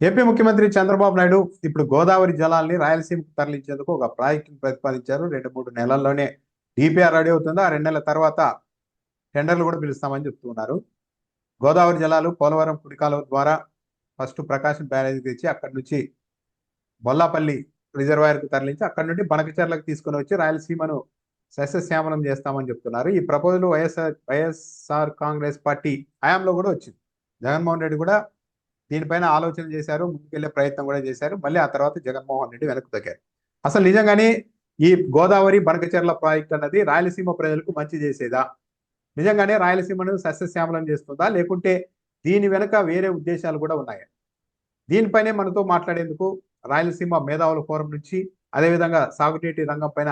AP ముఖ్యమంత్రి చంద్రబాబు నాయుడు ఇప్పుడు గోదావరి జలాల్ని రాయలసీమకు తరలించేందుకు ఒక ప్రాజెక్టును ప్రతిపాదించారు. 2-3 నెలల్లోనే డిపిఆర్ రెడీ అవుతుంది. ఆ 2 నెలల తర్వాత టెండర్లు కూడా పిలుస్తామని చెప్తున్నారు. గోదావరి జలాలు పోలవరం కుడికాలువ ద్వారా ఫస్ట్ ప్రకాశం బ్యారేజ్ తెచ్చి అక్కడి నుంచి బొల్లాపల్లి రిజర్వాయర్ కు తరలించి అక్కడి నుండి బనకచెర్లకు తీసుకుని వచ్చి రాయలసీమను సస్యశ్యామలం చేస్తామని చెప్తున్నారు. ఈ ప్రపోజల్ వైఎస్ఆర్ కాంగ్రెస్ పార్టీ హయాంలో కూడా వచ్చింది. జగన్మోహన్ రెడ్డి కూడా దీనిపైన ఆలోచన చేశారు, ముందుకెళ్లే ప్రయత్నం కూడా చేశారు. మళ్ళీ ఆ తర్వాత జగన్మోహన్ రెడ్డి వెనక్కి తగ్గారు. అసలు నిజంగానే ఈ గోదావరి బనకచెర్ల ప్రాజెక్ట్ అన్నది రాయలసీమ ప్రజలకు మంచి చేసేదా? నిజంగానే రాయలసీమను సస్యశ్యామలం చేస్తుందా, లేకుంటే దీని వెనుక వేరే ఉద్దేశాలు కూడా ఉన్నాయా? దీనిపైనే మనతో మాట్లాడేందుకు రాయలసీమ మేధావుల ఫోరం నుంచి, అదేవిధంగా సాగునీటి రంగం పైన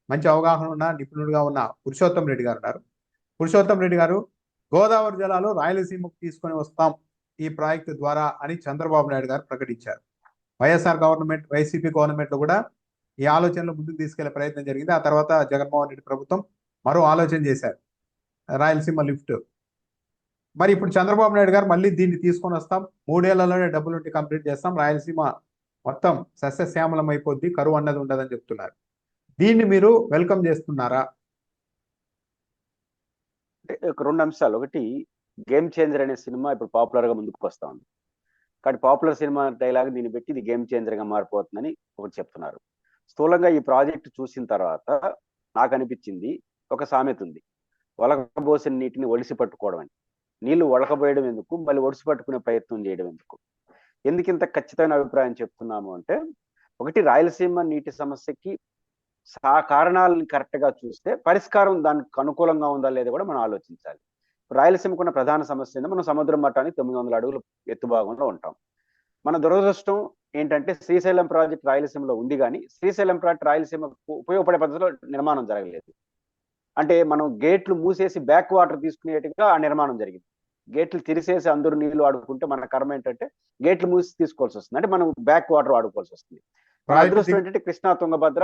మంచి అవగాహన ఉన్న నిపుణుడిగా ఉన్న పురుషోత్తం రెడ్డి గారు ఉన్నారు. పురుషోత్తం రెడ్డి గారు, గోదావరి జలాలు రాయలసీమకు తీసుకొని వస్తాం ఈ ప్రాజెక్టు ద్వారా అని చంద్రబాబు నాయుడు గారు ప్రకటించారు. వైఎస్ఆర్ గవర్నమెంట్, వైసీపీ గవర్నమెంట్ లో కూడా ఈ ఆలోచనలు ముందుకు తీసుకెళ్లే ప్రయత్నం జరిగింది. ఆ తర్వాత జగన్మోహన్ రెడ్డి ప్రభుత్వం మరో ఆలోచన చేశారు, రాయలసీమ లిఫ్ట్. మరి ఇప్పుడు చంద్రబాబు నాయుడు గారు మళ్ళీ దీన్ని తీసుకొని వస్తాం, 3 ఏళ్లలోనే డబ్బులుంటే కంప్లీట్ చేస్తాం, రాయలసీమ మొత్తం సస్యశ్యామలం అయిపోద్ది, కరువు అన్నది ఉండదని చెప్తున్నారు. దీన్ని మీరు వెల్కమ్ చేస్తున్నారా? అంటే ఒక రెండు అంశాలు. ఒకటి, గేమ్ చేంజర్ అనే సినిమా ఇప్పుడు పాపులర్ గా ముందుకు వస్తా ఉంది. కానీ పాపులర్ సినిమా డైలాగ్ దీన్ని పెట్టి ఇది గేమ్ చేంజర్ గా మారిపోతుందని ఒకటి చెప్తున్నారు. స్థూలంగా ఈ ప్రాజెక్ట్ చూసిన తర్వాత నాకు అనిపించింది, ఒక సామెత ఉంది, ఒలకబోసిన నీటిని ఒలిసి పట్టుకోవడం అని. నీళ్లు ఒలకబోయడం ఎందుకు, మళ్ళీ ఒడిసి పట్టుకునే ప్రయత్నం చేయడం ఎందుకు? ఎందుకు ఇంత ఖచ్చితమైన అభిప్రాయం చెప్తున్నాము అంటే, ఒకటి, రాయలసీమ నీటి సమస్యకి కారణాలను కరెక్ట్ గా చూస్తే పరిష్కారం దానికి అనుకూలంగా ఉందా లేదా కూడా మనం ఆలోచించాలి. రాయలసీమకున్న ప్రధాన సమస్య ఏంటంటే, మనం సముద్రం మట్టానికి 900 అడుగులు ఎత్తు భాగంలో ఉంటాం. మన దురదృష్టం ఏంటంటే, శ్రీశైలం ప్రాజెక్ట్ రాయలసీమలో ఉంది, కానీ శ్రీశైలం ప్రాజెక్ట్ రాయలసీమకు ఉపయోగపడే పద్ధతిలో నిర్మాణం జరగలేదు. అంటే మనం గేట్లు మూసేసి బ్యాక్ వాటర్ తీసుకునేట్టుగా ఆ నిర్మాణం జరిగింది. గేట్లు తెరిసేసి అందరూ నీళ్లు ఆడుకుంటే మన కర్మ ఏంటంటే గేట్లు మూసి తీసుకోవాల్సి వస్తుంది. అంటే మనం బ్యాక్ వాటర్ ఆడుకోవాల్సి వస్తుంది. మన అదృష్టం ఏంటంటే కృష్ణా తుంగభద్ర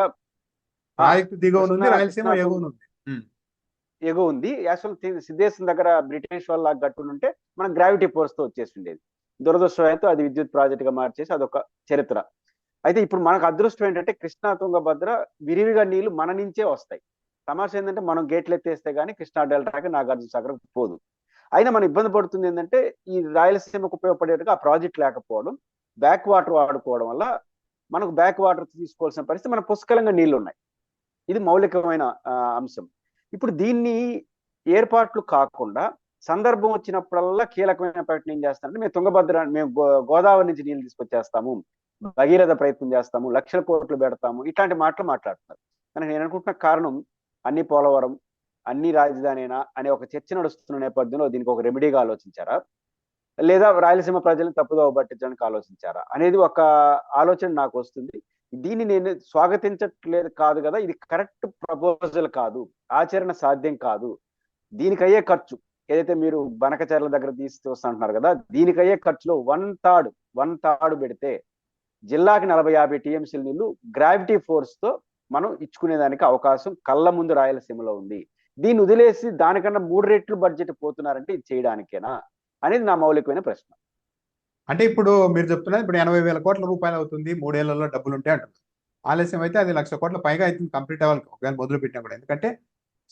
ఎగువ ఉంది. యాక్చువల్ సిద్ధేశం దగ్గర బ్రిటిష్ వాళ్ళ గట్టునుంటే మనం గ్రావిటీ ఫోర్స్ తో వచ్చేసి ఉండేది. దురదృష్టం అయితే అది విద్యుత్ ప్రాజెక్ట్ గా మార్చేసి అదొక చరిత్ర. అయితే ఇప్పుడు మనకు అదృష్టం ఏంటంటే కృష్ణా తుంగభద్ర విరివిగా నీళ్లు మన నుంచే వస్తాయి. సమస్య ఏంటంటే మనం గేట్లు ఎత్తేస్తే గానీ కృష్ణా డెల్టాకి, నాగార్జున సాగర్ పోదు. అయినా మనం ఇబ్బంది పడుతుంది ఏంటంటే, ఈ రాయలసీమకు ఉపయోగపడేట్టుగా ఆ ప్రాజెక్ట్ లేకపోవడం, బ్యాక్ వాటర్ వాడుకోవడం వల్ల మనకు బ్యాక్ వాటర్ తీసుకోవాల్సిన పరిస్థితి, మన పుష్కలంగా నీళ్లు ఉన్నాయి. ఇది మౌలికమైన అంశం. ఇప్పుడు దీన్ని ఏర్పాట్లు కాకుండా సందర్భం వచ్చినప్పుడల్లా కీలకమైన ప్రకటన ఏం చేస్తారంటే, మేము తుంగభద్ర, మేము గోదావరి నుంచి నీళ్లు తీసుకొచ్చేస్తాము, భగీరథ ప్రయత్నం చేస్తాము, లక్షల కోట్లు పెడతాము, ఇట్లాంటి మాటలు మాట్లాడుతున్నారు. కానీ నేను అనుకుంటున్న కారణం, అన్ని పోలవరం, అన్ని రాజధానినా అనే ఒక చర్చ నడుస్తున్న నేపథ్యంలో దీనికి ఒక రెమెడీగా ఆలోచించారా, లేదా రాయలసీమ ప్రజల్ని తప్పుదోవ పట్టించడానికి ఆలోచించారా అనేది ఒక ఆలోచన నాకు వస్తుంది. దీన్ని నేను స్వాగతించట్లేదు కాదు కదా, ఇది కరెక్ట్ ప్రపోజల్ కాదు, ఆచరణ సాధ్యం కాదు. దీనికి అయ్యే ఖర్చు ఏదైతే మీరు బనకచెర్ల దగ్గర తీసుకొస్తుంటున్నారు కదా, దీనికి అయ్యే ఖర్చులో వన్ థర్డ్ పెడితే జిల్లాకి 40-50 టీఎంసీల నీళ్లు గ్రావిటీ ఫోర్స్ తో మనం ఇచ్చుకునేదానికి అవకాశం కళ్ళ ముందు రాయలసీమలో ఉంది. దీన్ని వదిలేసి దానికన్నా 3 రెట్లు బడ్జెట్ పోతున్నారంటే ఇది చేయడానికేనా అనేది నా మౌలికమైన ప్రశ్న. అంటే ఇప్పుడు మీరు చెప్తున్నారు, ఇప్పుడు 80,000 కోట్ల రూపాయలు అవుతుంది, 3 ఏళ్లలో డబ్బులు ఉంటే అంటున్నారు. ఆలస్యం అయితే అది 1,00,000 కోట్ల పైగా అవుతుంది కంప్లీట్ అవ్వాలి, ఒకవేళ మొదలు పెట్టినా కూడా. ఎందుకంటే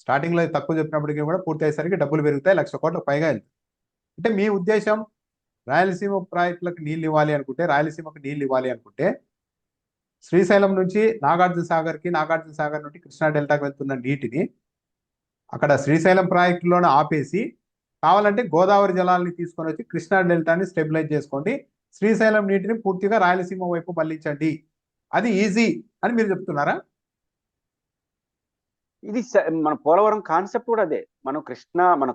స్టార్టింగ్ లో తక్కువ చెప్పినప్పటికీ కూడా పూర్తి అయ్యేసరికి డబ్బులు పెరుగుతాయి, 1,00,000 కోట్ల పైగా వెళ్తుంది. అంటే మీ ఉద్దేశం, రాయలసీమ ప్రాజెక్టులకు నీళ్లు ఇవ్వాలి అనుకుంటే, రాయలసీమకు నీళ్లు ఇవ్వాలి అనుకుంటే, శ్రీశైలం నుంచి నాగార్జున సాగర్ కి, నాగార్జున సాగర్ నుండి కృష్ణా డెల్టాకి వెళ్తున్న నీటిని అక్కడ శ్రీశైలం ప్రాజెక్టులోనే ఆపేసి, కావాలంటే గోదావరి జలాల్ని తీసుకొని వచ్చి కృష్ణా డెల్టాని స్టెబిలైజ్ చేసుకోండి, శ్రీశైలం నీటిని పూర్తిగా రాయలసీమ వైపు మళ్లించండి, అది ఈజీ అని మీరు చెప్తున్నారా? ఇది మన పోలవరం కాన్సెప్ట్ కూడా అదే. మన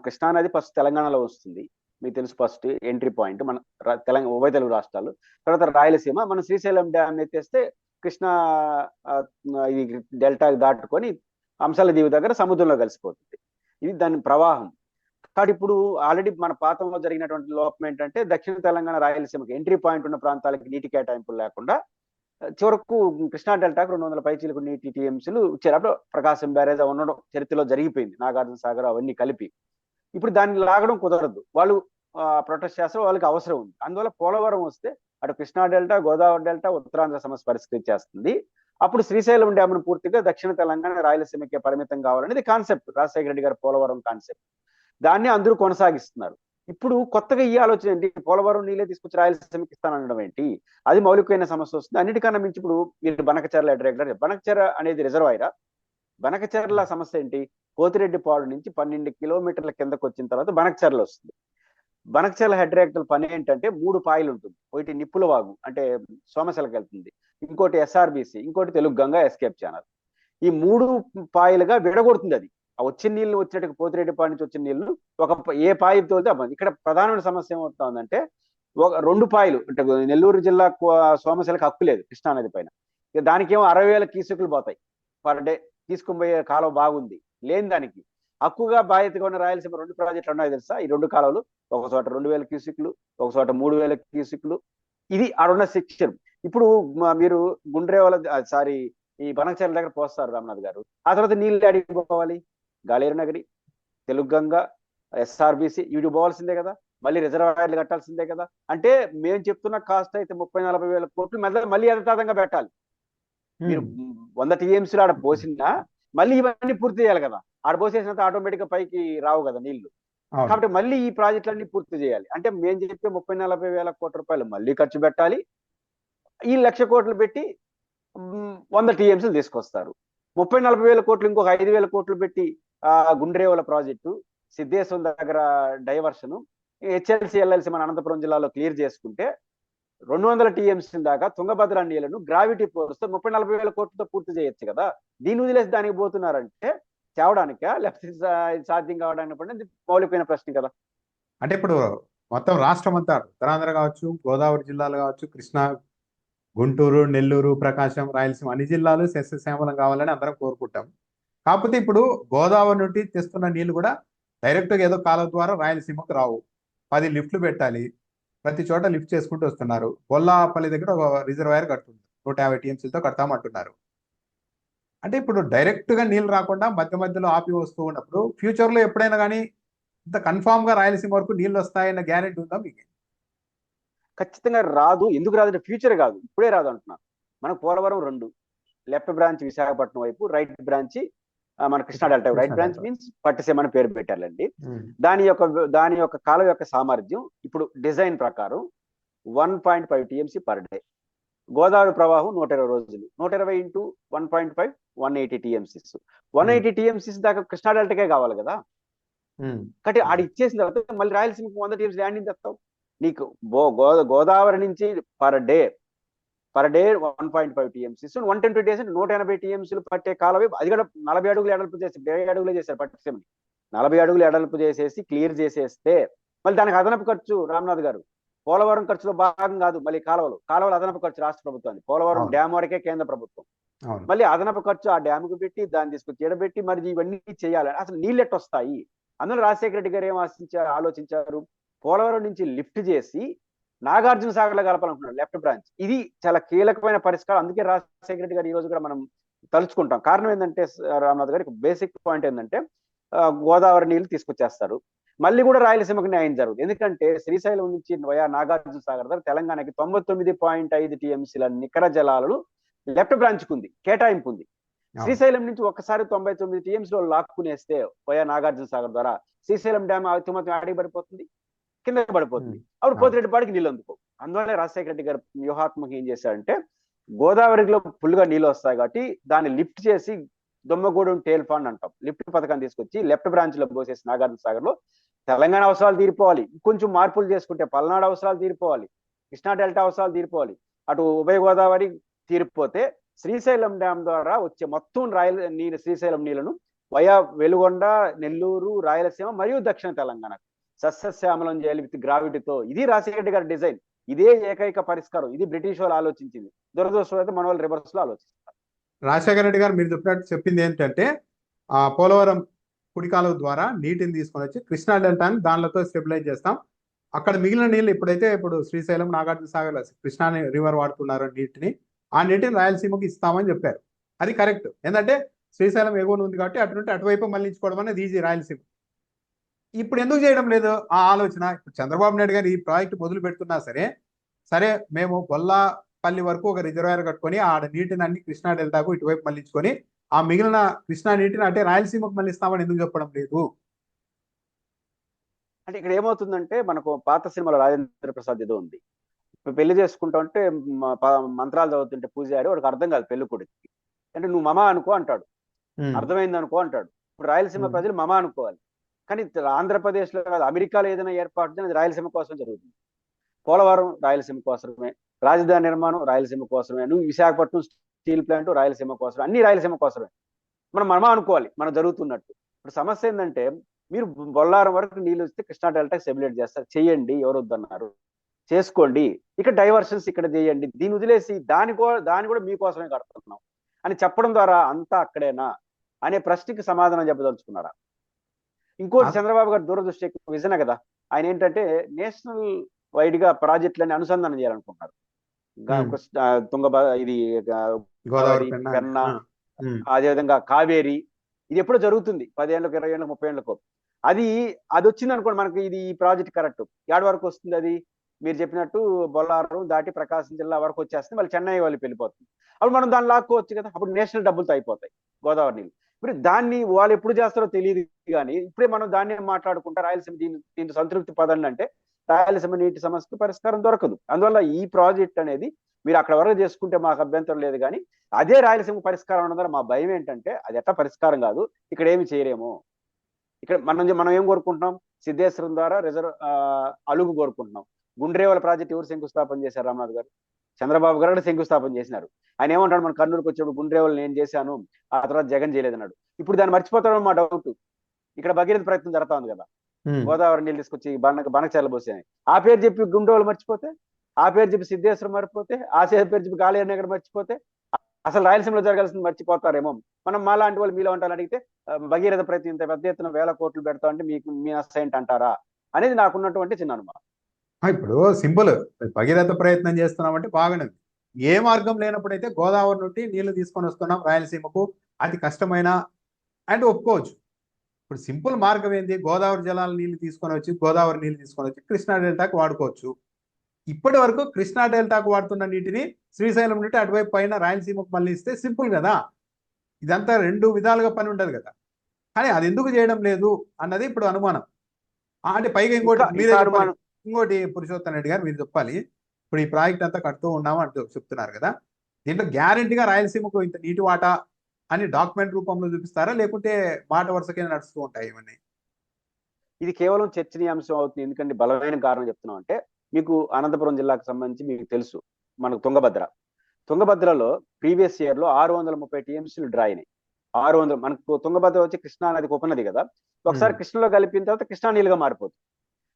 కృష్ణా నది ఫస్ట్ తెలంగాణలో వస్తుంది, మీకు తెలుసు, ఫస్ట్ ఎంట్రీ పాయింట్ మన ఉభయ తెలుగు రాష్ట్రాలు. తర్వాత రాయలసీమ, మన శ్రీశైలం డ్యామ్ ఎత్తేస్తే కృష్ణా ఇది డెల్టా దాటుకొని అంశాల దీవి దగ్గర సముద్రంలో కలిసిపోతుంది. ఇది దాని ప్రవాహం. కాబట్టి ఇప్పుడు ఆల్రెడీ మన పాతంలో జరిగినటువంటి లోపం ఏంటంటే, దక్షిణ తెలంగాణ రాయలసీమకి ఎంట్రీ పాయింట్ ఉన్న ప్రాంతాలకి నీటి కేటాయింపులు లేకుండా చివరకు కృష్ణా డెల్టాకు 200 పైచీలకు నీటి టీఎంసీలు ఇచ్చారు. అప్పుడు ప్రకాశం బ్యారేజ్ ఉండడం చరిత్రలో జరిగిపోయింది, నాగార్జున సాగర్ అవన్నీ కలిపి. ఇప్పుడు దాన్ని లాగడం కుదరదు. వాళ్ళు ప్రొటెస్ట్ చేస్తారు, వాళ్ళకి అవసరం ఉంది. అందువల్ల పోలవరం వస్తే అటు కృష్ణా డెల్టా, గోదావరి డెల్టా, ఉత్తరాంధ్ర సమస్య పరిష్కరించేస్తుంది. అప్పుడు శ్రీశైలం డ్యామ్ను పూర్తిగా దక్షిణ తెలంగాణ, రాయలసీమకే పరిమితం కావాలనేది కాన్సెప్ట్, రాజశేఖర రెడ్డి గారి పోలవరం కాన్సెప్ట్. దాన్ని అందరూ కొనసాగిస్తున్నారు. ఇప్పుడు కొత్తగా ఈ ఆలోచన ఏంటి, పోలవరం నీళ్ళే తీసుకొచ్చి రాయలసీమకి ఇస్తానడం ఏంటి? అది మౌలికమైన సమస్య వస్తుంది. అన్నిటికన్నా మించి ఇప్పుడు మీరు బనకచెర్ల రెగ్యులర్, బనకచెర్ల అనేది రిజర్వాయరా? బనకచెర్ల సమస్య ఏంటి, పోతిరెడ్డిపాడు నుంచి 12 కిలోమీటర్ల కిందకు వచ్చిన తర్వాత బనకచెర్ల వస్తుంది. బనకచెర్ల హెడ్ రియాక్టర్ పని ఏంటంటే 3 పాయలు ఉంటుంది. ఒకటి నిప్పుల వాగు అంటే సోమశిలకు వెళ్తుంది, ఇంకోటి ఎస్ఆర్బిసి, ఇంకోటి తెలుగు గంగా ఎస్కేప్ ఛానల్. ఈ 3 పాయలుగా విడగొడుతుంది. అది ఆ వచ్చిన నీళ్లు వచ్చినట్టు పోతిరెడ్డిపాడు నుంచి వచ్చిన నీళ్లు ఏ పాయి తోలితే ఇక్కడ ప్రధానమైన సమస్య ఏమవుతుందంటే, 2 పాయలు అంటే నెల్లూరు జిల్లా సోమశిలకు హక్కు లేదు కృష్ణానది పైన. దానికేమో 60,000 క్యూసెక్లు పోతాయి పర్ డే, తీసుకుని పోయే కాలువ బాగుంది. లేని దానికి హక్కుగా బాధ్యతగా ఉన్న రాయలసీమ 2 ప్రాజెక్టులు ఉన్నాయి తెలుసా. ఈ 2 కాలువలు ఒక చోట 2,000 క్యూసెక్లు, ఒక చోట 3,000 క్యూసెక్లు. ఇది ఆడున్న సెక్షన్. ఇప్పుడు మీరు గుండ్రేవల ఈ బనకచెర్ల దగ్గర పోస్తారు రామనాథ్ గారు. ఆ తర్వాత నీళ్ళు అడిగి పోవాలి, గాలేరు నగరి, తెలుగు గంగ, ఎస్ఆర్బిసి, ఇవి పోవాల్సిందే కదా. మళ్ళీ రిజర్వాయర్లు కట్టాల్సిందే కదా. అంటే మేము చెప్తున్న కాస్ట్ అయితే 30-40 వేల కోట్లు మళ్ళీ యథాతథంగా పెట్టాలి. మీరు 100 టీఎంసీలు ఆడ పోసినా మళ్ళీ ఇవన్నీ పూర్తి చేయాలి కదా. ఆడ పోసేసినంత ఆటోమేటిక్ గా పైకి రావు కదా నీళ్లు. కాబట్టి మళ్ళీ ఈ ప్రాజెక్టులన్నీ పూర్తి చేయాలి. అంటే మేము చెప్పే 30-40 వేల కోట్ల రూపాయలు మళ్ళీ ఖర్చు పెట్టాలి. ఈ 1,00,000 కోట్లు పెట్టి 100 టీఎంసీలు తీసుకొస్తారు. 30-40 వేల కోట్లు ఇంకొక 5,000 కోట్లు పెట్టి గుండ్రేవల ప్రాజెక్టు, సిద్ధేశ్వరం దగ్గర డైవర్షన్, హెచ్ఎల్సి ఎల్ఎల్సి మన అనంతపురం జిల్లాలో క్లియర్ చేసుకుంటే 200 టీఎంసీ దాకా తుంగభద్ర నీళ్లను గ్రావిటీ ఫోర్స్తో 30-40 వేల కోట్లతో పూర్తి చేయొచ్చు కదా. దీన్ని వదిలేసి దానికి పోతున్నారంటే తేవడానికా లేకపోతే సాధ్యం కావడానికి మౌలికమైన ప్రశ్న కదా. అంటే ఇప్పుడు మొత్తం రాష్ట్రం అంతా, ఉత్తరాంధ్ర కావచ్చు, గోదావరి జిల్లాలు కావచ్చు, కృష్ణా, గుంటూరు, నెల్లూరు, ప్రకాశం, రాయలసీమ అన్ని జిల్లాలు సస్యశ్యామలం కావాలని అందరం కోరుకుంటాం. కాకపోతే ఇప్పుడు గోదావరి నుండి తెస్తున్న నీళ్లు కూడా డైరెక్ట్గా ఏదో కాలువ ద్వారా రాయలసీమకు రావు. 10 లిఫ్ట్లు పెట్టాలి. ప్రతి చోట లిఫ్ట్ చేసుకుంటూ వస్తున్నారు. బొల్లాపల్లి దగ్గర ఒక రిజర్వాయర్ కడుతుంది, 150 టీఎంసీలతో కడతామంటున్నారు. అంటే ఇప్పుడు డైరెక్ట్గా నీళ్ళు రాకుండా మధ్య మధ్యలో ఆపి వస్తూ ఉన్నప్పుడు ఫ్యూచర్లో ఎప్పుడైనా కానీ ఇంత కన్ఫామ్గా రాయలసీమ వరకు నీళ్ళు వస్తాయన్న గ్యారెంటీ ఉందా మీకు? ఖచ్చితంగా రాదు. ఎందుకు రాదు అంటే ఫ్యూచర్ కాదు, ఇప్పుడే రాదు అంటున్నాను. మనకు పోలవరం 2, లెఫ్ట్ బ్రాంచ్ విశాఖపట్నం వైపు, రైట్ బ్రాంచ్ మన Krishna delta. Right branch means Pattiseema అని పేరు పెట్టాలండి. దాని యొక్క కాలువ యొక్క సామర్థ్యం ఇప్పుడు డిజైన్ ప్రకారం 1.5 టీఎంసీ పర్ డే. గోదావరి ప్రవాహం 120 రోజులు, 120 ఇంటూ 1.5 180 టీఎంసీస్. 180 టీఎంసీస్ దాకా కృష్ణా డెల్టాకే కావాలి కదా. కాబట్టి ఆడ ఇచ్చేసిన తర్వాత మళ్ళీ రాయలసీమకి 100 టీఎంసీ ల్యాండింగ్ తెస్తావు. నీకు గోదావరి నుంచి పర్ డే 1.5 టీఎంసీస్, 120 డేస్ అంటే 180 టీఎంసీలు పట్టే కాలమే. అది కూడా 40 అడుగులు ఎడల్పు చేసి 70 అడుగులే చేశారు పట్టిసీమని. 40 అడుగులు ఎడల్పు చేసేసి క్లియర్ చేసేస్తే మళ్ళీ దానికి అదనపు ఖర్చు రామనాథ్ గారు. పోలవరం ఖర్చులో భాగం కాదు మళ్ళీ కాలువలు అదనపు ఖర్చు రాష్ట్ర ప్రభుత్వాన్ని, పోలవరం డ్యామ్ వరకే కేంద్ర ప్రభుత్వం. మళ్ళీ అదనపు ఖర్చు ఆ డ్యామ్కు పెట్టి దాన్ని తీసుకొచ్చి ఎడబెట్టి మరి ఇవన్నీ చేయాలి. అసలు నీళ్ళెట్ వస్తాయి? అందులో రాజశేఖర రెడ్డి గారు ఏం ఆలోచించారు, పోలవరం నుంచి లిఫ్ట్ చేసి నాగార్జున సాగర్ లో కలపాలనుకున్నాడు లెఫ్ట్ బ్రాంచ్. ఇది చాలా కీలకమైన పరిష్కారం. అందుకే రాజశేఖర రెడ్డి గారు ఈ రోజు కూడా మనం తలుచుకుంటాం. కారణం ఏంటంటే రామనాథ్ గారికి బేసిక్ పాయింట్ ఏంటంటే గోదావరి నీళ్లు తీసుకొచ్చేస్తారు, మళ్ళీ కూడా రాయలసీమకు న్యాయం జరుగుతుంది. ఎందుకంటే శ్రీశైలం నుంచి వయా నాగార్జున సాగర్ దగ్గర తెలంగాణకి 99.5 టీఎంసీల నికర జలాలను లెఫ్ట్ బ్రాంచ్ కుంది, కేటాయింపు ఉంది. శ్రీశైలం నుంచి ఒక్కసారి 99 టీఎంసీలో లాక్కునేస్తే వయా నాగార్జున సాగర్ ద్వారా శ్రీశైలం డ్యామ్ అతిమతం ఆడికి పడిపోతుంది, కింద పడిపోతుంది. అప్పుడు పోతిరెడ్డిపాడికి నీళ్ళు అందుకో. అందువల్ల రాజశేఖర రెడ్డి గారు వ్యూహాత్మకంగా ఏం చేశారంటే గోదావరిలో ఫుల్గా నీళ్ళు వస్తాయి కాబట్టి దాన్ని లిఫ్ట్ చేసి దొమ్మగూడెం టేల్ ఫండ్ అంటాం, లిఫ్ట్ పథకం తీసుకొచ్చి లెఫ్ట్ బ్రాంచ్ లో పోసేసి నాగార్జున సాగర్ లో తెలంగాణ అవసరాలు తీరిపోవాలి, కొంచెం మార్పులు చేసుకుంటే పల్నాడు అవసరాలు తీరిపోవాలి, కృష్ణా డెల్టా అవసరాలు తీరిపోవాలి, అటు ఉభయ గోదావరి తీరిపోతే శ్రీశైలం డ్యామ్ ద్వారా వచ్చే మొత్తం శ్రీశైలం నీళ్లను వయా వెలుగొండ, నెల్లూరు, రాయలసీమ మరియు దక్షిణ తెలంగాణ సస్యశ్యామలం చేయాలి విత్ గ్రావిటీతో. ఇది రాజశేఖర రెడ్డి గారి డిజైన్, ఇదే ఏకైక పరిష్కారం. ఇది బ్రిటిష్ వాళ్ళు ఆలోచించింది. దురదృష్టం అయితే మన వాళ్ళు రివర్స్ లో ఆలోచిస్తారు. రాజశేఖర రెడ్డి గారు మీరు చెప్పింది ఏంటంటే పోలవరం కుడికాలువ ద్వారా నీటిని తీసుకొని వచ్చి కృష్ణా డెల్టాని దానితో స్టెబిలైజ్ చేస్తాం. అక్కడ మిగిలిన నీళ్ళు ఇప్పుడు శ్రీశైలం, నాగార్జున సాగర్, కృష్ణా రివర్ వాడుతున్నారు నీటిని, ఆ నీటిని రాయలసీమకి ఇస్తామని చెప్పారు. అది కరెక్ట్. ఏంటంటే శ్రీశైలం ఎగువన ఉంది కాబట్టి అటు నుండి అటువైపు మళ్ళించుకోవడం అనేది ఈజీ రాయలసీమ. ఇప్పుడు ఎందుకు చేయడం లేదు ఆ ఆలోచన? ఇప్పుడు చంద్రబాబు నాయుడు గారు ఈ ప్రాజెక్ట్ మొదలు పెడుతున్నా సరే, సరే మేము గొల్లాపల్లి వరకు ఒక రిజర్వాయర్ కట్టుకొని ఆడ నీటిని అన్ని కృష్ణా డెల్టాకు ఇటువైపు మళ్ళించుకొని ఆ మిగిలిన కృష్ణా నీటిని అంటే రాయలసీమకు మళ్ళిస్తామని ఎందుకు చెప్పడం లేదు? అంటే ఇక్కడ ఏమవుతుందంటే మనకు పాత సినిమాలో రాజేంద్ర ప్రసాద్ ఏదో ఉంది. ఇప్పుడు పెళ్లి చేసుకుంటా ఉంటే మంత్రాలు చదువుతుంటే పూజారి వాడికి అర్థం కాదు పెళ్లి కొడుకు. అంటే నువ్వు మమ అనుకో అంటాడు, ఉమ్, అర్థమైంది అనుకో అంటాడు. ఇప్పుడు రాయలసీమ ఉమ్, ప్రజలు మమ అనుకోవాలి. కానీ ఆంధ్రప్రదేశ్ లో కాదు, అమెరికాలో ఏదైనా ఏర్పాటు అది రాయలసీమ కోసం జరుగుతుంది. పోలవరం రాయలసీమ కోసమే, రాజధాని నిర్మాణం రాయలసీమ కోసమే, నువ్వు విశాఖపట్నం స్టీల్ ప్లాంట్ రాయలసీమ కోసమే, అన్ని రాయలసీమ కోసమే. మనం మమ అనుకోవాలి మనం జరుగుతున్నట్టు. ఇప్పుడు సమస్య ఏంటంటే మీరు బొల్లారం వరకు నీళ్ళు వస్తే కృష్ణా డెల్టా స్టెబిలేట్ చేస్తారు, చెయ్యండి, ఎవరు వద్దన్నారు, చేసుకోండి. ఇక్కడ డైవర్షన్స్ ఇక్కడ చేయండి, దీన్ని వదిలేసి దాని కూడా మీకోసమే కడుతున్నాం అని చెప్పడం ద్వారా అంతా అక్కడేనా అనే ప్రశ్నకి సమాధానం చెప్పదలుచుకున్నారా? ఇంకోటి, ఆ- చంద్రబాబు గారు దూరదృష్టి విజన కదా. ఆయన ఏంటంటే నేషనల్ వైడ్ గా ప్రాజెక్టులని అనుసంధానం చేయాలనుకుంటున్నారు. ఉమ్, ఇది గోదావరి గోదావరి, పెన్నా పెన్నా, ఉమ్, అదేవిధంగా కావేరి. ఇది ఎప్పుడో జరుగుతుంది, 10 ఏళ్ళకు, 20 ఏళ్ళకు, 30 ఏళ్ళకు. అది అది వచ్చింది అనుకోండి మనకి, ఇది ఈ ప్రాజెక్ట్ కరెక్ట్. ఏడు వరకు వస్తుంది అది? మీరు చెప్పినట్టు బొల్లారం దాటి ప్రకాశం జిల్లా వరకు వచ్చేస్తుంది, మళ్ళీ చెన్నై వాళ్ళు వెళ్ళిపోతుంది. అప్పుడు మనం దాన్ని లాక్కోవచ్చు కదా, అప్పుడు నేషనల్ డబ్బులతో అయిపోతాయి గోదావరి నీళ్ళు. ఇప్పుడు దాన్ని వాళ్ళు ఎప్పుడు చేస్తారో తెలియదు. కానీ ఇప్పుడే మనం దాన్ని మాట్లాడుకుంటా రాయలసీమ దీంట్లో సంతృప్తి పదండి అంటే రాయలసీమ నీటి సమస్యకు పరిష్కారం దొరకదు. అందువల్ల ఈ ప్రాజెక్ట్ అనేది మీరు అక్కడ వరకు చేసుకుంటే మాకు అభ్యంతరం లేదు, కానీ అదే రాయలసీమ పరిష్కారం ఉన్నదని మా భయం ఏంటంటే అది ఎట్లా పరిష్కారం కాదు, ఇక్కడ ఏమి చేయలేము. ఇక్కడ మనం ఏం కోరుకుంటున్నాం? సిద్ధేశ్వరం ద్వారా అలుగు కోరుకుంటున్నాం. గుండ్రేవల ప్రాజెక్ట్ ఎవరు శంకుస్థాపన చేశారు? రామనాథ్ గారు, చంద్రబాబు గారు శంకుస్థాపన చేసినారు. ఆయన ఏమంటాడు, మన కర్నూలుకి వచ్చేప్పుడు గుండ్రేవలు నేను చేశాను, ఆ తర్వాత జగన్ చేయలేదన్నాడు. ఇప్పుడు దాన్ని మర్చిపోతాడు మా డౌట్. ఇక్కడ భగీరథ ప్రయత్నం జరుగుతా ఉంది కదా, ఉమ్. గోదావరి నీళ్ళు తీసుకొచ్చి బనకచెర్ల పోసాయి. ఆ పేరు చెప్పి గుండ్రేవలు మర్చిపోతే, ఆ పేరు చెప్పి సిద్ధేశ్వరం మర్చిపోతే, ఆ పేరు చెప్పి గాలేరు నగర్ మర్చిపోతే, అసలు రాయలసీమలో జరగాల్సింది మర్చిపోతారేమో. మనం మాలాంటి వాళ్ళు మీలో ఉంటారని అడిగితే భగీరథ ప్రతి ఇంత పెద్ద ఎత్తున 1000 కోట్లు పెడతా అంటే మీకు మీ నష్టం అంటారా అనేది నాకున్నటువంటి చిన్న అనుమానం. ఇప్పుడు సింపుల్, భగీరథ ప్రయత్నం చేస్తున్నామంటే బాగానే ఉంది. ఏ మార్గం లేనప్పుడైతే గోదావరి నుండి నీళ్లు తీసుకొని వస్తున్నాం రాయలసీమకు, అది కష్టమైన అంటే ఒప్పుకోవచ్చు. ఇప్పుడు సింపుల్ మార్గం ఏంది? గోదావరి జలాల నీళ్లు తీసుకొని వచ్చి, గోదావరి నీళ్లు తీసుకొని వచ్చి కృష్ణా డెల్టాకు వాడుకోవచ్చు. ఇప్పటి వరకు కృష్ణా డెల్టాకు వాడుతున్న నీటిని శ్రీశైలం నుండి అటువైపు పైన రాయలసీమకు మళ్ళీ ఇస్తే సింపుల్ కదా. ఇదంతా రెండు విధాలుగా పని ఉండదు కదా. కానీ అది ఎందుకు చేయడం లేదు అన్నది ఇప్పుడు అనుమానం. అంటే పైగా ఇంకోటి మీరే ఇంకా చెప్పాలి. అనుమానం. ఇంకోటి పురుషోత్తం రెడ్డి గారు మీరు చెప్పాలి. ఇప్పుడు ఈ ప్రాజెక్ట్ అంతా కడుతూ ఉన్నాము అంటూ చెప్తున్నారు కదా, దీంట్లో గ్యారంటీగా రాయలసీమకు ఇంత నీటి వాటా అని డాక్యుమెంట్ రూపంలో చూపిస్తారా, లేకుంటే మాట వరుసకే నడుస్తూ ఉంటాయి ఇవన్నీ? ఇది కేవలం చర్చనీయాంశం అవుతుంది. ఎందుకంటే బలమైన కారణం చెప్తున్నాం అంటే, మీకు అనంతపురం జిల్లాకు సంబంధించి మీకు తెలుసు, మనకు తుంగభద్రలో ప్రీవియస్ ఇయర్ లో 630 టీఎంసీలు డ్రా అయినాయి. 600. మనకు తుంగభద్ర వచ్చి కృష్ణా నదికి ఉపనది కదా, ఒకసారి కృష్ణలో కలిపిన తర్వాత కృష్ణా నీళ్ళుగా మారిపోతుంది,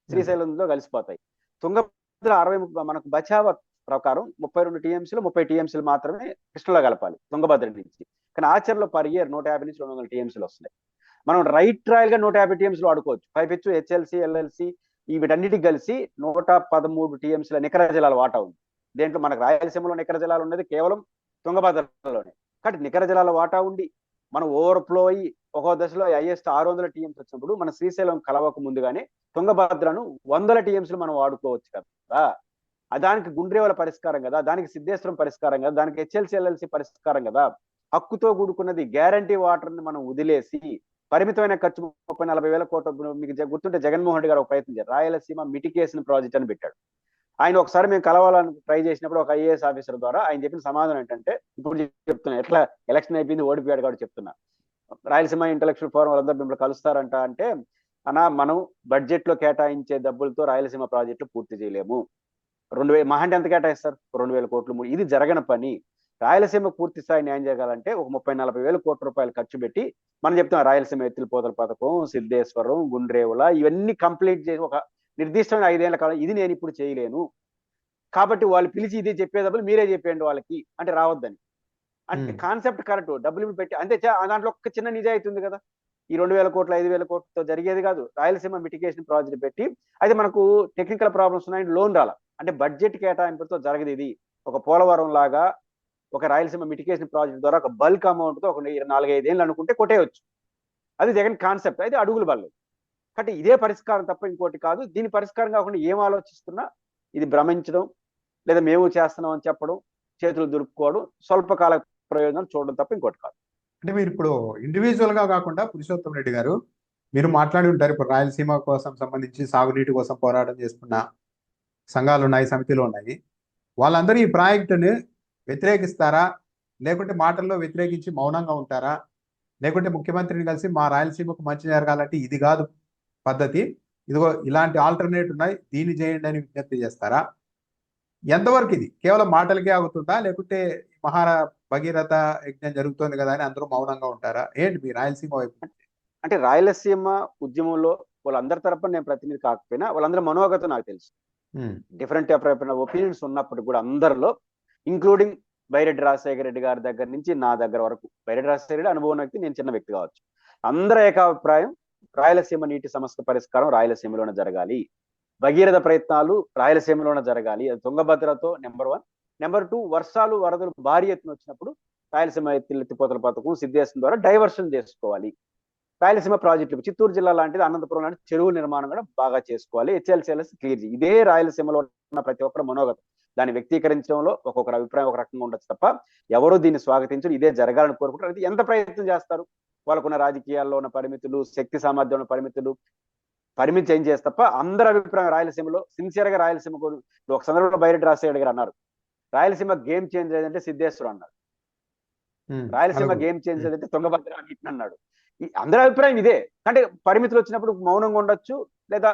శ్రీశైలంలో కలిసిపోతాయి. తుంగభద్ర 60, మనకు బచావ ప్రకారం 32 టీఎంసీలు 30 టీఎంసీలు మాత్రమే కృష్ణలో కలపాలి తుంగభద్ర నుంచి. కానీ ఆచరణలో పర్ ఇయర్ 150 నుంచి 200 టీఎంసీలు వస్తున్నాయి. మనం రైట్ ట్రయల్ గా 150 టీఎంసీలు వాడుకోవచ్చు. పైపెచ్చు హెచ్ఎల్సి, ఎల్ఎల్సి వీటన్నిటికి కలిసి 113 టీఎంసీల నికర జలాల వాటా ఉంది. దేంట్లో మనకు రాయలసీమలో నికర జలాలు ఉన్నది కేవలం తుంగభద్రలోనే. కాబట్టి నికర జలాల వాటా ఉండి మనం ఓవర్ఫ్లో అయ్యి ఒక్కో దశలో హైయెస్ట్ 600 టీఎంసీ వచ్చినప్పుడు మన శ్రీశైలం కలవక ముందుగానే తుంగభద్రను 100 టీఎంసీలు మనం వాడుకోవచ్చు కదా. దానికి గుండ్రేవల పరిష్కారం కదా, దానికి సిద్ధేశ్వరం పరిష్కారం కదా, దానికి హెచ్ఎల్సి, ఎల్ఎల్సి పరిష్కారం కదా. హక్కుతో కూడుకున్నది గ్యారంటీ వాటర్ ని మనం వదిలేసి పరిమితమైన ఖర్చు 30-40 వేల కోట్లు. మీకు గుర్తుంటే జగన్మోహన్ రెడ్డి గారు ఒక ప్రయత్నం చేశారు, రాయలసీమ మిటికేషన్ ప్రాజెక్ట్ అని పెట్టాడు. ఆయన ఒకసారి మేము కలవాలని ట్రై చేసినప్పుడు ఒక ఐఏఎస్ ఆఫీసర్ ద్వారా ఆయన చెప్పిన సమాధానం ఏంటంటే, ఇప్పుడు చెప్తున్నా, ఎట్లా ఎలక్షన్ అయిపోయింది ఓడిపోయాడు కాబట్టి చెప్తున్నా, రాయలసీమ ఇంటలెక్చువల్ ఫోరం వాళ్ళందరూ మిమ్మల్ని కలుస్తారంట అంటే, అన్నా మనం బడ్జెట్ లో కేటాయించే డబ్బులతో రాయలసీమ ప్రాజెక్టులు పూర్తి చేయలేము. 2000 మహా అంటే ఎంత కేటాయిస్తారు? 2000 కోట్లు. ఇది జరగని పని. రాయలసీమ పూర్తి స్థాయి న్యాయం జరగాలంటే ఒక 30-40 వేల కోట్ల రూపాయలు ఖర్చు పెట్టి, మనం చెప్తాం రాయలసీమ ఎత్తిపోతల పథకం, సిద్ధేశ్వరం, గుండ్రేవుల ఇవన్నీ కంప్లీట్ చేసి ఒక నిర్దిష్టమైన 5 ఏళ్ల కాలం ఇది నేను ఇప్పుడు చేయలేను కాబట్టి వాళ్ళు పిలిచి ఇది చెప్పేటప్పుడు మీరే చెప్పండి వాళ్ళకి అంటే రావద్దని. అంటే కాన్సెప్ట్ కరెక్ట్, డబ్బులు పెట్టి అంతే. దాంట్లో ఒక చిన్న నిజాయితీ ఉంది కదా, ఈ 2000 కోట్లు 5000 కోట్లతో జరిగేది కాదు. రాయలసీమ మిటిగేషన్ ప్రాజెక్ట్ పెట్టి అయితే మనకు టెక్నికల్ ప్రాబ్లమ్స్ ఉన్నాయని లోన్ రాల, అంటే బడ్జెట్ కేటాయింపుతో జరగదు. ఇది ఒక పోలవరం లాగా ఒక రాయలసీమ మిటిగేషన్ ప్రాజెక్ట్ ద్వారా ఒక బల్క్ అమౌంట్ తో ఒక 4-5 ఏళ్ళు అనుకుంటే కొట్టేయచ్చు. అది జగన్ కాన్సెప్ట్, అయితే అడుగులు పడలేదు. కాబట్టి ఇదే పరిష్కారం తప్ప ఇంకోటి కాదు. దీని పరిష్కారం కాకుండా ఏం ఆలోచిస్తున్నా ఇది భ్రమించడం, లేదా మేము చేస్తున్నాం అని చెప్పడం, చేతులు దులుపుకోవడం, స్వల్పకాల ప్రయోజనాలు చూడడం తప్ప ఇంకోటి కాదు. అంటే మీరు ఇప్పుడు ఇండివిజువల్ గా కాకుండా పురుషోత్తం రెడ్డి గారు మీరు మాట్లాడి ఉంటారు. ఇప్పుడు రాయలసీమ కోసం సంబంధించి సాగునీటి కోసం పోరాటం చేస్తున్న సంఘాలు ఉన్నాయి, సమితిలు ఉన్నాయి. వాళ్ళందరూ ఈ ప్రాజెక్టుని వ్యతిరేకిస్తారా, లేకుంటే మాటల్లో వ్యతిరేకించి మౌనంగా ఉంటారా, లేకుంటే ముఖ్యమంత్రిని కలిసి మా రాయలసీమకు మంచి జరగాలంటే ఇది కాదు పద్ధతి, ఇదిగో ఇలాంటి ఆల్టర్నేట్ ఉన్నాయి దీన్ని చేయండి అని విజ్ఞప్తి చేస్తారా? ఎంతవరకు ఇది కేవలం మాటలకే ఆగుతుందా, లేకుంటే మహారా భగీరథ యజ్ఞం జరుగుతోంది కదా అని అందరూ మౌనంగా ఉంటారా? ఏంటి మీ రాయలసీమ వైపు? అంటే రాయలసీమ ఉద్యమంలో వాళ్ళందరి తరపున నేను ప్రతినిధి కాకపోయినా వాళ్ళందరి మనోగతం నాకు తెలుసు. డిఫరెంట్ ఒపీనియన్స్ ఉన్నప్పుడు కూడా అందరిలో, ఇంక్లూడింగ్ బైరెడ్డి రాజశేఖర రెడ్డి గారి దగ్గర నుంచి నా దగ్గర వరకు, బైరెడ్డి రాజశేఖర రెడ్డి అనుభవం వ్యక్తి, నేను చిన్న వ్యక్తి కావచ్చు, అందరూ ఏకాభిప్రాయం రాయలసీమ నీటి సమస్య పరిష్కారం రాయలసీమలోనే జరగాలి, భగీరథ ప్రయత్నాలు రాయలసీమలోనే జరగాలి. అది తుంగభద్రతో నెంబర్ 1. నెంబర్ 2, వర్షాలు వరదలు భారీ ఎత్తున వచ్చినప్పుడు రాయలసీమ ఎత్తిపోతల పథకం సిద్ధేశం ద్వారా డైవర్షన్ చేసుకోవాలి. రాయలసీమ ప్రాజెక్టులు చిత్తూరు జిల్లా లాంటిది, అనంతపురం లాంటి చెరువుల నిర్మాణం కూడా బాగా చేసుకోవాలి. హెచ్ఎల్సిఎల్ఎస్ క్లియర్. ఇదే రాయలసీమలో ఉన్న ప్రతి ఒక్కరు మనోగతం. దాన్ని వ్యక్తీకరించడంలో ఒక్కొక్కరి అభిప్రాయం ఒక రకంగా ఉండొచ్చు తప్ప ఎవరూ దీన్ని స్వాగతించరు. ఇదే జరగాలని కోరుకుంటారు. అయితే ఎంత ప్రయత్నం చేస్తారు, వాళ్ళకున్న రాజకీయాల్లో ఉన్న పరిమితులు, శక్తి సామర్థ్యంలో పరిమితులు, పరిమితి చేంజ్ చేస్తే తప్ప అందరి అభిప్రాయం రాయలసీమలో సిన్సియర్ గా రాయలసీమ ఒక సందర్భంలో బైరెడ్డి రాజశేఖర్ గారు అన్నారు, రాయలసీమ గేమ్ చేంజ్ ఏదంటే సిద్ధేశ్వరం అన్నారు, రాయలసీమ గేమ్ చేంజ్ ఏదంటే తుంగభద్ర అని అన్నాడు. అందరి అభిప్రాయం ఇదే. అంటే పరిమితులు వచ్చినప్పుడు మౌనంగా ఉండొచ్చు, లేదా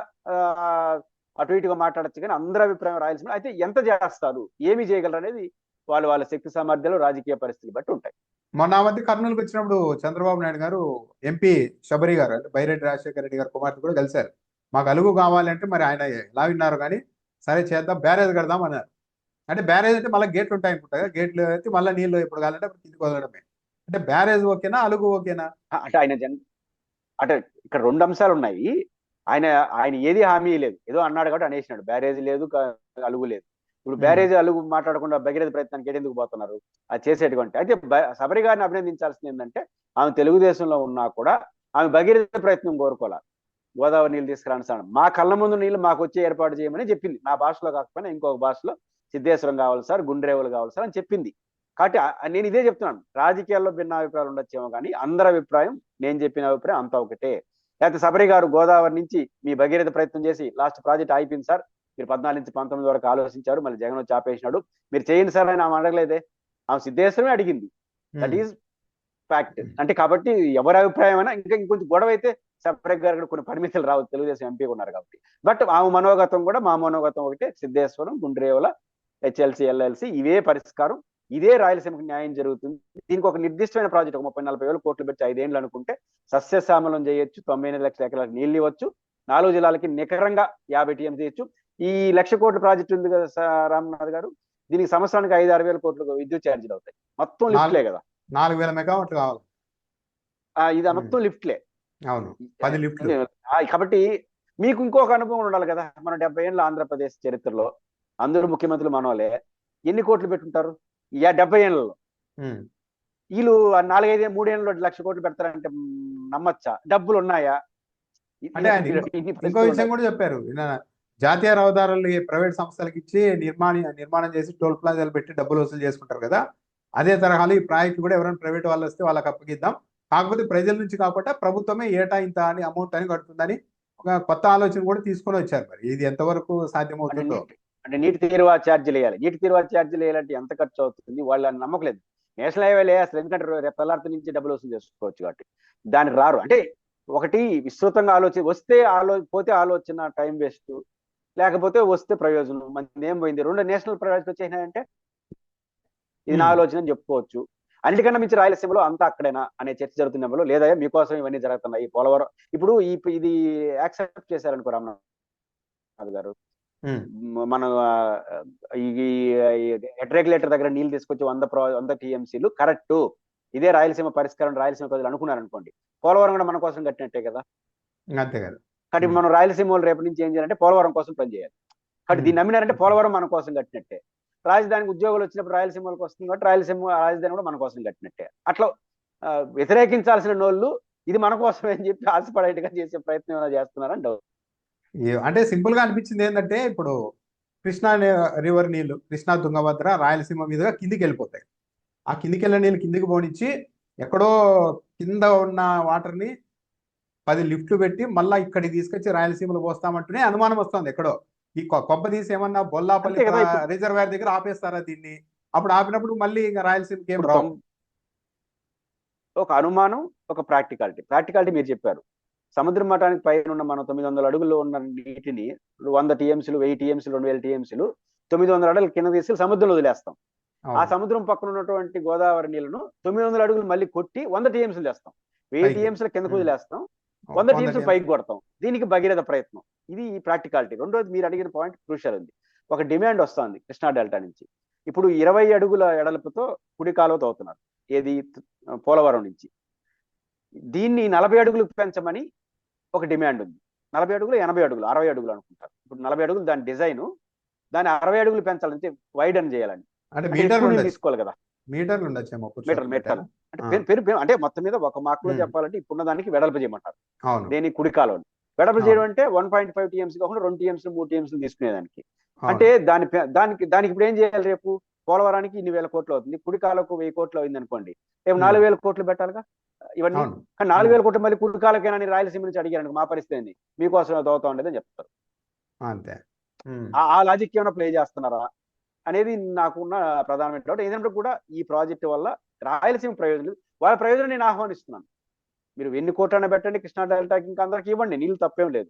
అటు ఇటుగా మాట్లాడచ్చు, కానీ అందరి అభిప్రాయం రాయలసీమ. అయితే ఎంత చేస్తారు, ఏమి చేయగలరు అనేది వాళ్ళ శక్తి సామర్థ్యాలు, రాజకీయ పరిస్థితులు బట్టి ఉంటాయి. మొన్న మధ్య కర్నూలుకి వచ్చినప్పుడు చంద్రబాబు నాయుడు గారు ఎంపీ శబరి గారు అంటే బైరెడ్డి రాజశేఖర రెడ్డి గారు కుమార్తె కూడా కలిశారు. మాకు అలుగు కావాలంటే మరి ఆయన ఎలా విన్నారు కానీ సరే చేద్దాం, బ్యారేజ్ కడదాం అన్నారు. అంటే బ్యారేజ్ అంటే మళ్ళీ గేట్లు ఉంటాయి అనుకుంటా కదా, గేట్లు అయితే మళ్ళీ నీళ్ళు ఎప్పుడు కావాలంటే అప్పుడు కిందికి వదలడమే. అంటే బ్యారేజ్ ఓకేనా, అలుగు ఓకేనా? అంటే అంటే ఇక్కడ 2 అంశాలు ఉన్నాయి. ఆయన ఏది హామీ లేదు, ఏదో అన్నాడు కాబట్టి అనేసినాడు. బ్యారేజ్ లేదు, అలుగు లేదు. ఇప్పుడు బ్యారేజ్ అలుగు మాట్లాడకుండా భగీరథ ప్రయత్నానికి ఎందుకు పోతున్నారు? అది చేసేటువంటి. అయితే శబరి గారిని అభినందించాల్సింది ఏంటంటే, ఆమె తెలుగుదేశంలో ఉన్నా కూడా ఆమె భగీరథ ప్రయత్నం కోరుకోవాలి. గోదావరి నీళ్ళు తీసుకురాని మా కళ్ళ ముందు నీళ్ళు మాకు వచ్చే ఏర్పాటు చేయమని చెప్పింది. నా భాషలో కాకపోయినా ఇంకొక భాషలో సిద్ధేశ్వరం కావాలి సార్, గుండ్రేవులు కావాలి సార్ అని చెప్పింది. కాబట్టి నేను ఇదే చెప్తున్నాను, రాజకీయాల్లో భిన్న అభిప్రాయాలు ఉండొచ్చేమో కానీ అందరి అభిప్రాయం, నేను చెప్పిన అభిప్రాయం అంతా ఒకటే. లేకపోతే శబరి గారు గోదావరి నుంచి మీ భగీరథ ప్రయత్నం చేసి లాస్ట్ ప్రాజెక్ట్ అయిపోయింది సార్, మీరు 14 నుంచి 19 వరకు ఆలోచించారు, మళ్ళీ జగన్ వచ్చి ఆపేసినాడు, మీరు చేయండి సార్ అని ఆమె అడగలేదే. ఆమె సిద్ధేశ్వరమే అడిగింది. That is fact. అంటే కాబట్టి ఎవరి అభిప్రాయం అయినా, ఇంకా ఇంకొంచెం గొడవ అయితే శబరి గారు కొన్ని పరిమితులు రావు, తెలుగుదేశం ఎంపీ ఉన్నారు కాబట్టి. బట్ ఆమె మనోగతం కూడా మా మనోగతం ఒకటే. సిద్ధేశ్వరం, గుండ్రేవుల, హెచ్ఎల్సి, ఎల్ఎల్సి ఇవే పరిష్కారం, ఇదే రాయలసీమకు న్యాయం జరుగుతుంది. దీనికి ఒక నిర్దిష్టమైన ప్రాజెక్ట్, ఒక 30-40 వేల కోట్లు పెట్టి 5 ఏళ్ళు అనుకుంటే సస్యశ్యామలం చేయొచ్చు, 98 లక్షల ఎకరాలకు నీళ్ళు ఇవ్వచ్చు, 4 జిల్లాలకి నికరంగా 50 టీఎం చేయొచ్చు. ఈ 1,00,000 కోట్ల ప్రాజెక్ట్ ఉంది కదా రామ్నాథ్ గారు, దీనికి సంవత్సరానికి 5-6 వేల కోట్లు విద్యుత్ ఛార్జీలు అవుతాయి. మొత్తం లిఫ్ట్లే కదా, 4,000 మెగావాట్లు కావాలి. ఇది మొత్తం లిఫ్ట్లే. అవును, 10 లిఫ్ట్లు. కాబట్టి మీకు ఇంకొక అనుభవం ఉండాలి కదా. మన 70 ఏళ్ళ ఆంధ్రప్రదేశ్ చరిత్రలో అందరూ ముఖ్యమంత్రులు మనోలే. ఎన్ని కోట్లు పెట్టుంటారు 70 ఏళ్ళలో? వీళ్ళు 4-5 3 ఏళ్ళలో 1,00,000 కోట్లు పెడతారంటే నమ్మచ్చా? డబ్బులు ఉన్నాయా? అంటే ఆయన ఇంకో విషయం కూడా చెప్పారు, జాతీయ రహదారులు ప్రైవేట్ సంస్థలకు ఇచ్చి నిర్మాణం చేసి టోల్ ప్లాజాలు పెట్టి డబ్బులు వసూలు చేసుకుంటారు కదా, అదే తరహాలో ఈ ప్రాజెక్టు కూడా ఎవరైనా ప్రైవేట్ వాళ్ళు వస్తే వాళ్ళకి అప్పగిద్దాం, కాకపోతే ప్రజల నుంచి కాకుండా ప్రభుత్వమే ఏటా ఇంత అని అమౌంట్ అని కడుతుందని ఒక కొత్త ఆలోచన కూడా తీసుకొని వచ్చారు. మరి ఇది ఎంతవరకు సాధ్యమవుతుందో. అంటే నీటి తీరువా ఛార్జీలు వేయాలి. నీటి తీరువా ఛార్జీలు వేయాలంటే ఎంత ఖర్చు అవుతుంది, వాళ్ళు నమ్మకలేదు. నేషనల్ హైవేలు వేస్తారు, ఎందుకంటే రేపు తెల్లారి నుంచి డబ్బులు వసూలు చేసుకోవచ్చు కాబట్టి దానికి రారు. అంటే ఒకటి విస్తృతంగా వస్తే పోతే ఆలోచన టైం వేస్ట్, లేకపోతే వస్తే ప్రయోజనం. మంది ఏం పోయింది, 2 నేషనల్ ప్రాజెక్ట్ వచ్చేసినాయంటే ఇది నా ఆలోచన అని చెప్పుకోవచ్చు. అన్నిటికన్నా మించి రాయలసీమలో అంతా అక్కడేనా అనే చర్చ జరుగుతున్నప్పుడు, లేదా మీకోసం ఇవన్నీ జరుగుతున్నాయి. పోలవరం ఇప్పుడు ఇది యాక్సెప్ట్ చేశారనుకో రామ్నాథ్ గారు, మన ఈ రెగ్యులేటర్ దగ్గర నీళ్ళు తీసుకొచ్చి 100 టీఎంసీలు కరెక్ట్, ఇదే రాయలసీమ పరిష్కారం రాయలసీమ ప్రజలు అనుకున్నారు అనుకోండి, పోలవరం కూడా మన కోసం కట్టినట్టే కదా. అంతే కదా. కాబట్టి మనం రాయలసీమ వాళ్ళు రేపటి నుంచి ఏం చేయాలంటే పోలవరం కోసం పనిచేయాలి. కాబట్టి దీన్ని నమ్మినారంటే పోలవరం మన కోసం కట్టినట్టే. రాజధానికి ఉద్యోగులు వచ్చినప్పుడు రాయలసీమ వాళ్ళకి వస్తుంది కాబట్టి రాయలసీమ రాజధాని కూడా మన కోసం కట్టినట్టే. అట్లా వ్యతిరేకించాల్సిన నోళ్ళు ఇది మన కోసమే అని చెప్పి ఆశపడేట్టుగా చేసే ప్రయత్నం ఏమైనా చేస్తున్నారని డౌట్. అంటే సింపుల్ గా అనిపించింది ఏంటంటే ఇప్పుడు కృష్ణా రివర్ నీళ్లు, కృష్ణా తుంగభద్ర రాయలసీమ మీదుగా కిందికి వెళ్ళిపోతాయి. ఆ కిందికి వెళ్ళిన నీళ్ళు కిందికి పోనిచ్చి ఎక్కడో కింద ఉన్న వాటర్ ని 10 లిఫ్ట్లు పెట్టి మళ్ళీ ఇక్కడికి తీసుకొచ్చి రాయలసీమలో పోస్తామంటూనే అనుమానం వస్తుంది ఎక్కడో. ఈ కొబ్బ తీసి ఏమన్నా బొల్లాపల్లి అంతే కదా. ఇప్పుడు రిజర్వాయర్ దగ్గర ఆపేస్తారా దీన్ని? అప్పుడు ఆపినప్పుడు మళ్ళీ ఇంకా రాయలసీమకి ఏం ఇప్పుడు రావు. ఒక అనుమానం, ఒక ప్రాక్టికాలిటీ మీరు చెప్పారు. సముద్ర మఠానికి పైన ఉన్న మనం 900 అడుగుల్లో ఉన్న నీటిని 100 టీఎంసీలు, 1000 టీఎంసీలు, 2000 టీఎంసీలు 900 అడుగులు కింద తీసి సముద్రంలో వదిలేస్తాం. ఆ అవును. సముద్రం పక్కన ఉన్నటువంటి గోదావరి నీళ్లను 900 అడుగులు మళ్ళీ కొట్టి 100 టీఎంసీలు వేస్తాం. 1000 పైకి. టీఎంసీల కిందకు ఉమ్. వదిలేస్తాం, 100 100 టీఎంసీలు TMC. పైకి కొడతాం. దీనికి భగీరథ ప్రయత్నం. ఇది ప్రాక్టికాలిటీ. రెండోది మీరు అడిగిన పాయింట్ క్రూషియల్ ఉంది. ఒక డిమాండ్ వస్తుంది కృష్ణా డెల్టా నుంచి. ఇప్పుడు 20 అడుగుల ఎడల్పుతో కుడి కాలువ తవ్వుతున్నారు, ఏది పోలవరం నుంచి. దీన్ని 40 అడుగులు పెంచమని ఒక డిమాండ్ ఉంది. 40 అడుగులు, 80 అడుగులు, 60 అడుగులు అనుకుంటారు. ఇప్పుడు 40 అడుగులు దాని డిజైన్, దాన్ని 60 అడుగులు పెంచాలంటే వైడన్ చేయాలని. అంటే అంటే మీటర్లు ఎక్కువ నీళ్ళు ఉండొచ్చు, తీసుకోవాలి కదా. మీటర్లు ఉండొచ్చేమో మీటర్లు పురుషోత్తం. అంటే ఆ. అంటే మొత్తం మీద ఒక మాటలో ఉమ్. చెప్పాలంటే ఇప్పుడున్న దానికి వెడల్పు చేయమంటారు. అవును. దేని కుడి కాలువని వెడల్పు అవును. చేయడం అంటే 1.5 టీఎంసీ కాకుండా 2 టీఎంసీ 3 టీఎంసీ తీసుకునేదానికి. అవును. అంటే దానికి ఇప్పుడు ఏం చేయాలి? రేపు పోలవరానికి ఇన్ని వేల కోట్లు అవుతుంది, కుడి కాలువకు 1000 కోట్లు అయింది అనుకోండి, రేపు 4000 కోట్లు పెట్టాలిగా ఇవన్నీ. అవును. కానీ 4000 కోట్లు మళ్ళీ కుడి కాలువకైనా అని రాయలసీమ నుంచి అడిగారు, మా పరిస్థితి ఏంది, మీకోసం దోతా ఉండేదని చెప్తారు. అంతే. ఉమ్. ఆ లాజిక్ ఏమైనా ప్లే చేస్తున్నారా అనేది నాకున్న ప్రధానమైన డౌట్. ఏంటంటే కూడా ఈ ప్రాజెక్టు వల్ల రాయలసీమ ప్రయోజనం, వాళ్ళ ప్రయోజనం నేను ఆహ్వానిస్తున్నాను. మీరు ఎన్ని కోట్లైనా పెట్టండి, కృష్ణా డెల్టాకి ఇంకా అందరికి ఇవ్వండి, నీళ్ళు తప్పేం లేదు.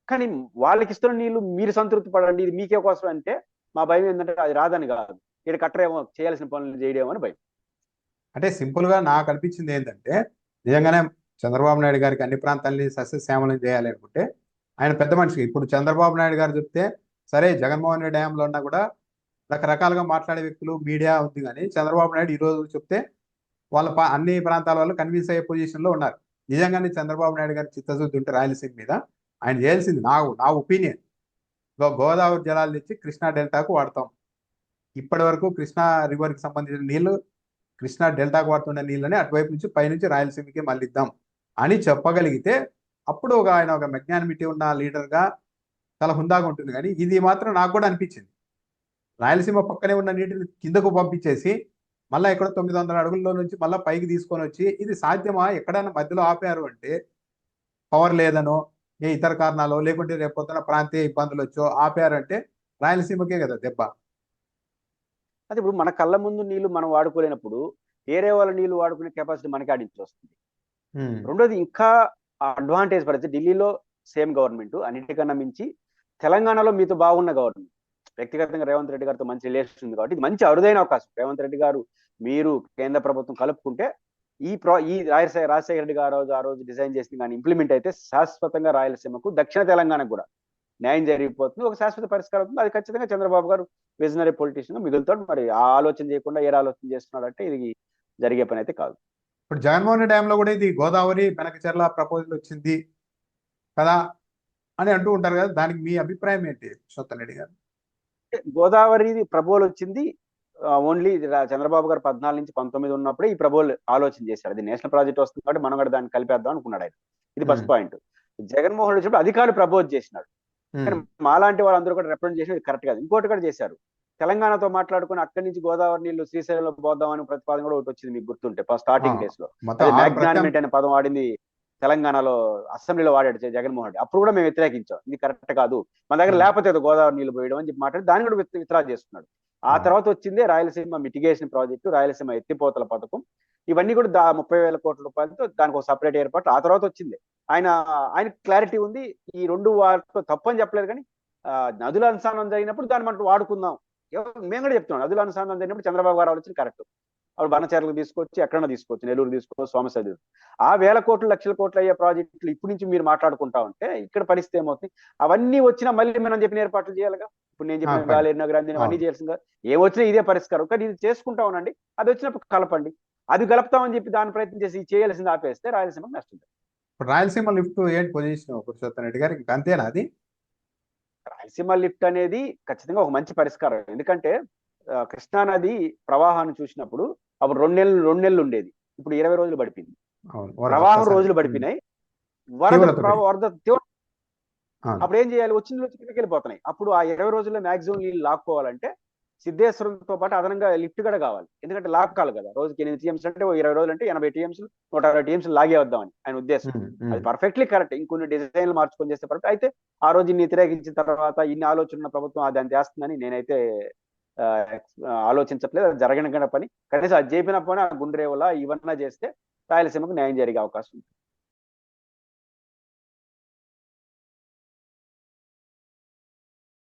కానీ వాళ్ళకి ఇస్తున్న నీళ్లు మీరు సంతృప్తి పడండి, ఇది మీకే కోసం అంటే మా భయం ఏంటంటే అది రాదని కాదు, ఇక్కడ కట్టరేమో, చేయాల్సిన పనులు చేయడేమో అని భయం. అంటే సింపుల్ గా నాకు అనిపించింది ఏంటంటే నిజంగానే చంద్రబాబు నాయుడు గారికి అన్ని ప్రాంతాలని సస్యశ్యామలం చేయాలి అనుకుంటే ఆయన పెద్ద మనిషి. ఇప్పుడు చంద్రబాబు నాయుడు గారు చెప్తే సరే, జగన్మోహన్ రెడ్డి డ్యాంలో ఉన్నా కూడా రకరకాలుగా మాట్లాడే వ్యక్తులు మీడియా ఉంది, కానీ చంద్రబాబు నాయుడు ఈ రోజు చెప్తే వాళ్ళ అన్ని ప్రాంతాల వాళ్ళు కన్విన్స్ అయ్యే పొజిషన్ లో ఉన్నారు. నిజంగానే చంద్రబాబు నాయుడు గారి చిత్తశుద్ధి ఉంటే రాయలసీమ మీద ఆయన చేయాల్సింది, నా ఒపీనియన్, గోదావరి జలాలు తెచ్చి కృష్ణా డెల్టాకు వాడతాం. ఇప్పటి వరకు కృష్ణా రివర్ కి సంబంధించిన నీళ్లు కృష్ణా డెల్టాకు వాడుతున్న నీళ్ళని అటువైపు నుంచి పైనుంచి రాయలసీమకి మళ్ళిద్దాం అని చెప్పగలిగితే అప్పుడు ఆయన ఒక మెగ్నానిమిటీ ఉన్న లీడర్ గా చాలా హుందాగా ఉంటుంది. కానీ ఇది మాత్రం నాకు కూడా అనిపించింది, రాయలసీమ పక్కనే ఉన్న నీటిని కిందకు పంపించేసి మళ్ళీ ఇక్కడ 900 అడుగుల్లో నుంచి మళ్ళీ పైకి తీసుకొని వచ్చి, ఇది సాధ్యమా? ఎక్కడైనా మధ్యలో ఆపారు అంటే పవర్ లేదనో ఏ ఇతర కారణాలు, లేకుంటే రేపొద్దున ప్రాంతీయ ఇబ్బందులు వచ్చో ఆపారంటే రాయలసీమకే కదా దెబ్బ. అది ఇప్పుడు మన కళ్ళ ముందు నీళ్లు మనం వాడుకోలేనప్పుడు వేరే వాళ్ళ నీళ్లు వాడుకునే కెపాసిటీ మనకి ఆడించి వస్తుంది. ఉమ్. రెండోది ఇంకా అడ్వాంటేజ్ పడితే, ఢిల్లీలో సేమ్ గవర్నమెంట్, అన్నిటికన్నా మించి తెలంగాణలో మీతో బాగున్న గవర్నమెంట్, వ్యక్తిగతంగా రేవంత్ రెడ్డి గారితో మంచి రిలేషన్ ఉంది కాబట్టి ఇది మంచి అరుదైన అవకాశం. రేవంత్ రెడ్డి గారు, మీరు, కేంద్ర ప్రభుత్వం కలుపుకుంటే ఈ రాజశేఖర రెడ్డి గారు ఆ రోజు డిజైన్ చేసింది కానీ ఇంప్లిమెంట్ అయితే శాశ్వతంగా రాయలసీమకు, దక్షిణ తెలంగాణకు కూడా న్యాయం జరిగిపోతుంది, ఒక శాశ్వత పరిష్కారం అవుతుంది. అది ఖచ్చితంగా చంద్రబాబు గారు విజనరీ పొలిటీషియన్ మిగులుతాడు. మరి ఆ ఆలోచన చేయకుండా ఏ ఆలోచన చేస్తున్నాడంటే ఇది జరిగే పని అయితే కాదు. ఇప్పుడు జగన్మోహన్ రెడ్డి డ్యాంలో కూడా ఇది గోదావరి బెనకచెర్ల ప్రపోజల్ వచ్చింది కదా అని అంటూ ఉంటారు కదా, దానికి మీ అభిప్రాయం ఏంటి పురుషోత్తం రెడ్డి గారు? గోదావరి ప్రపోజల్ వచ్చింది ఓన్లీ చంద్రబాబు గారు 14 నుంచి 19 ఉన్నప్పుడే ఈ ప్రపోజల్ ఆలోచన చేశారు. అది నేషనల్ ప్రాజెక్ట్ వస్తుంది కాబట్టి మనం కూడా దాన్ని కలిపేద్దాం అనుకున్నాడు ఆయన. ఇది ఫస్ట్ పాయింట్. జగన్మోహన్ రెడ్డి అధికారులు ప్రపోజ్ చేసినాడు, కానీ మాలాంటి వాళ్ళందరూ కూడా రిప్రజెంట్ చేసి కరెక్ట్ కాదు. ఇంకోటి కూడా చేశారు, తెలంగాణతో మాట్లాడుకుని అక్కడి నుంచి గోదావరి నీళ్లు శ్రీశైలంలో పోద్దామని ప్రతిపాదన కూడా ఒకటి వచ్చింది, మీకు గుర్తుంటే స్టార్టింగ్ డేస్ లో. మ్యాగ్నానిమిటీ అనే పదం వాడింది తెలంగాణలో, అసెంబ్లీలో వాడాడు జగన్మోహన్ రెడ్డి. అప్పుడు కూడా మేము వ్యతిరేకించాం, ఇది కరెక్ట్ కాదు, మన దగ్గర లేకపోతే గోదావరి నీళ్లు పోయడం అని చెప్పి మాట్లాడి దాన్ని కూడా విత్డ్రా చేస్తున్నాడు. ఆ తర్వాత వచ్చిందే రాయలసీమ మిటిగేషన్ ప్రాజెక్టు, రాయలసీమ ఎత్తిపోతల పథకం, ఇవన్నీ కూడా 30,000 కోట్ల రూపాయలతో దానికి ఒక సపరేట్ ఏర్పాటు ఆ తర్వాత వచ్చింది. ఆయన క్లారిటీ ఉంది, ఈ రెండు వాటితో తప్పని చెప్పలేదు. కానీ నదుల అనుసంధానం జరిగినప్పుడు దాన్ని మనం వాడుకుందాం, మేము కూడా చెప్తున్నాం, నదుల అనుసంధానం జరిగినప్పుడు చంద్రబాబు గారు ఆలోచన కరెక్ట్. అప్పుడు బనచర్లకు తీసుకోవచ్చు, ఎక్కడైనా తీసుకోవచ్చు, నెల్లూరు తీసుకోవచ్చు, సోమశేఖర్. ఆ 1000 కోట్లు 1,00,000 కోట్లు అయ్యే ప్రాజెక్టులు ఇప్పుడు నుంచి మీరు మాట్లాడుకుంటా ఉంటే ఇక్కడ పరిస్థితి ఏమవుతుంది? అవన్నీ వచ్చినా మళ్ళీ మనం చెప్పిన ఏర్పాట్లు చేయాలిగా. ఇప్పుడు నేను చెప్పిన గాలేరు నగరాన్ని అన్ని చేయాల్సిందిగా, ఏమొచ్చినా ఇదే పరిష్కారం. కానీ ఇది చేసుకుంటా ఉండండి, అది వచ్చినప్పుడు కలపండి. అది కలుపుతామని చెప్పి దాని ప్రయత్నం చేసి చేయాల్సింది ఆపేస్తే రాయలసీమకు నష్టం. ఇప్పుడు రాయలసీమ లిఫ్ట్ ఏంటి పొజిషన్ పురుషోత్తం రెడ్డి గారు? ఇంకా అంతేనా అది? రాయలసీమ లిఫ్ట్ అనేది ఖచ్చితంగా ఒక మంచి పరిష్కారం. ఎందుకంటే కృష్ణా నది ప్రవాహాన్ని చూసినప్పుడు అప్పుడు 2 నెలలు ఉండేది, ఇప్పుడు 20 రోజులు పడిపోయింది. అవును ప్రవాహం ఒక్కసారి రోజులు పడిపోయినాయి, వరద తీవ్రత పెరిగింది. వరద తీవ్ర అవును అప్పుడు ఏం చేయాలి, వచ్చిన రోజు కిందకి వెళ్ళిపోతున్నాయి. అప్పుడు ఆ 20 రోజుల్లో మాక్సిమం నీళ్ళు లాక్కోవాలంటే సిద్ధేశ్వరంతో పాటు అదనంగా లిఫ్ట్ కూడా కావాలి, ఎందుకంటే లాక్కాలి కదా, రోజుకి 8 టీఎంసీ అంటే 20 రోజులు అంటే 80 టీఎంసీ 160 టీఎంసీ లాగే వద్దామని ఆయన ఉద్దేశం. అది పర్ఫెక్ట్లీ కరెక్ట్, ఇంకొన్ని డిజైన్లు మార్చుకొని చేస్తే పర్ఫెక్ట్. అయితే ఆ రోజు ఇన్ని వ్యతిరేకించిన తర్వాత ఇన్ని ఆలోచన ఉన్న ప్రభుత్వం అది దాన్ని చేస్తుందని నేనైతే ఆ, ఆలోచించట్లేదు. అది జరగని పని, కనీసం అది చేపిన పని ఆ గుండ్రేవల ఇవన్నా చేస్తే రాయలసీమకు న్యాయం జరిగే అవకాశం ఉంది.